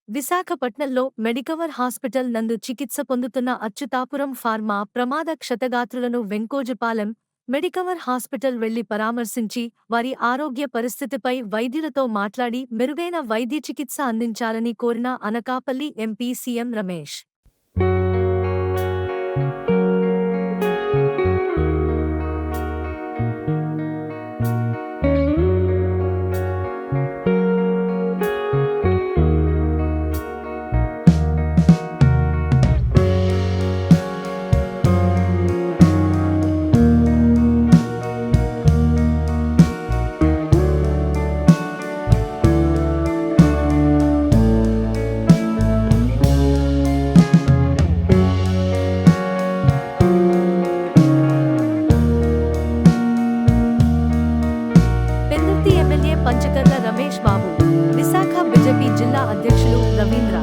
విశాఖపట్నంలో Medicover hospital నందు చికిత్స పొందుతున్న అచ్యుతాపురం ఫార్మా ప్రమాద క్షతగాత్రులను వెంకోజపాలెం మెడికవర్ హాస్పిటల్ వెళ్లి పరామర్శించి వారి ఆరోగ్య పరిస్థితిపై వైద్యులతో మాట్లాడి మెరుగైన వైద్య చికిత్స అందించాలని కోరిన Anakapalli MP CM Ramesh. Pendurthi MLA Panchakarla Ramesh Babu, Visakha BJP జిల్లా అధ్యక్షులు రవీంద్ర.